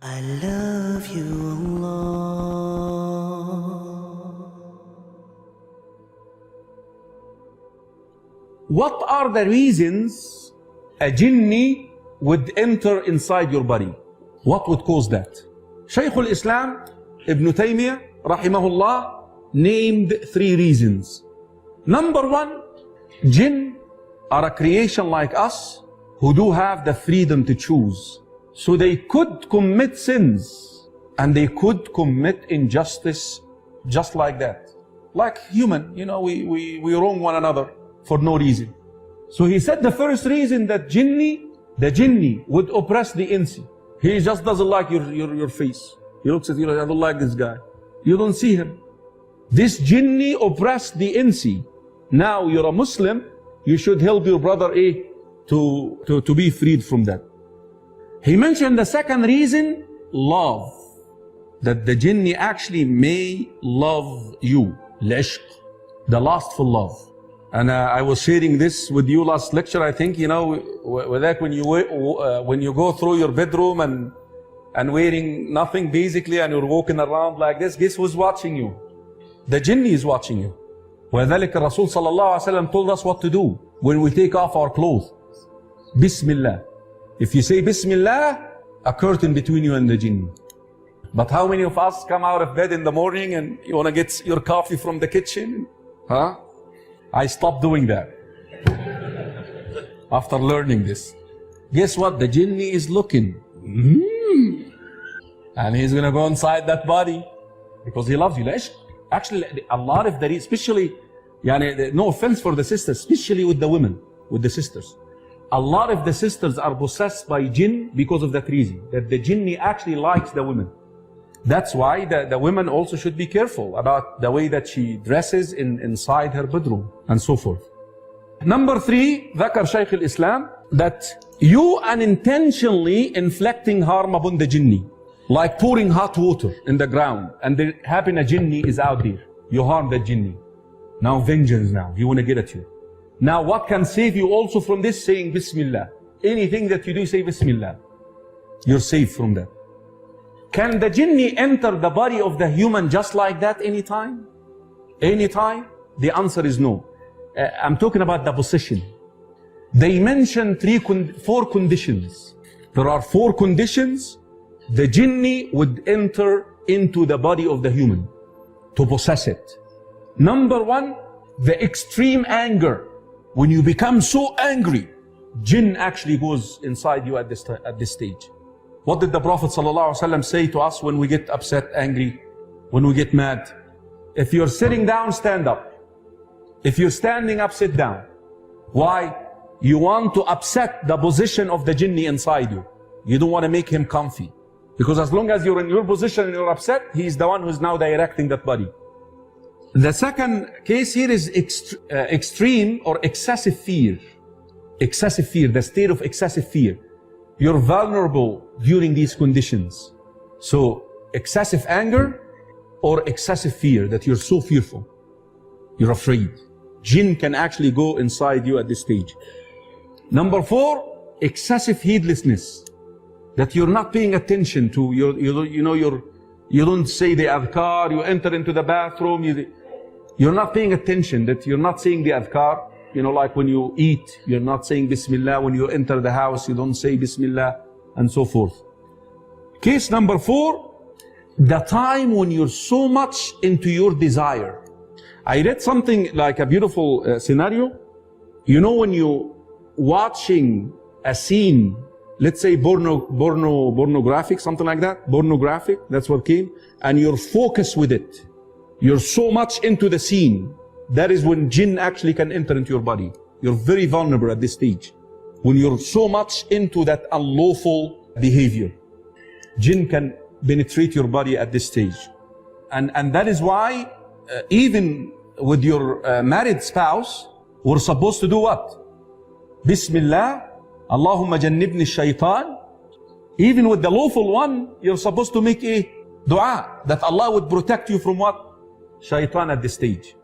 I love you, Allah. What are the reasons a jinni would enter inside your body? What would cause that? Shaykh al-Islam Ibn Taymiyyah rahimahullah named 3 reasons. Number 1, jinn are a creation like us who do have the freedom to choose. So they could commit sins and they could commit injustice just like that. Like human, we wrong one another for no reason. So he said the first reason that the jinni would oppress the insi. He just doesn't like your face. He looks at you like, I don't like this guy. You don't see him. This jinni oppressed the insi. Now you're a Muslim, you should help your brother to be freed from that. He mentioned the second reason, love. That the jinni actually may love you. L'ishq, the lustful love. And I was sharing this with you last lecture, I think, with that when you go through your bedroom and wearing nothing basically and you're walking around like this, guess who's watching you? The jinni is watching you. وَذَلِكَ Rasul sallallahu alaihi wasallam told us what to do when we take off our clothes. Bismillah. If you say Bismillah, a curtain between you and the jinn. But how many of us come out of bed in the morning and you want to get your coffee from the kitchen? Huh? I stopped doing that after learning this. Guess what? The jinni is looking. And he's going to go inside that body because he loves you. Actually, a lot of the, especially, no offense for the sisters, especially with the women, with the sisters. A lot of the sisters are possessed by jinn because of that reason, that the jinni actually likes the women. That's why the women also should be careful about the way that she dresses inside her bedroom and so forth. Number 3, ذكر Shaykh al-Islam, that you unintentionally inflicting harm upon the jinni, like pouring hot water in the ground and there happen a jinni is out there. You harm that jinni. Now vengeance now, you want to get at you. Now what can save you also from this? Saying Bismillah. Anything that you do, say Bismillah. You're safe from that. Can the jinni enter the body of the human just like that anytime? Anytime? The answer is no. I'm talking about the possession. They mentioned 4 conditions. There are 4 conditions the jinni would enter into the body of the human to possess it. Number 1, the extreme anger. When you become so angry, jinn actually goes inside you at this stage. What did the Prophet ﷺ say to us when we get upset, angry, when we get mad? If you're sitting down, stand up. If you're standing up, sit down. Why? You want to upset the position of the jinni inside you. You don't want to make him comfy. Because as long as you're in your position and you're upset, he's the one who's now directing that body. The second case here is extreme or excessive fear. Excessive fear, the state of excessive fear. You're vulnerable during these conditions. So, excessive anger or excessive fear, that you're so fearful. You're afraid. Jinn can actually go inside you at this stage. Number 4, excessive heedlessness. That you're not paying attention to, you don't say the adhkar, you enter into the bathroom, you're not paying attention, that you're not saying the adhkar. Like when you eat, you're not saying Bismillah. When you enter the house, you don't say Bismillah, and so forth. Case number 4, the time when you're so much into your desire. I read something like a beautiful scenario. When you're watching a scene, let's say pornographic, something like that, pornographic, that's what came, and you're focused with it. You're so much into the scene. That is when jinn actually can enter into your body. You're very vulnerable at this stage. When you're so much into that unlawful behavior, jinn can penetrate your body at this stage. And that is why, even with your married spouse, we're supposed to do what? Bismillah, Allahumma jannibni shaitan. Even with the lawful one, you're supposed to make a dua that Allah would protect you from what? Shaitan at this stage.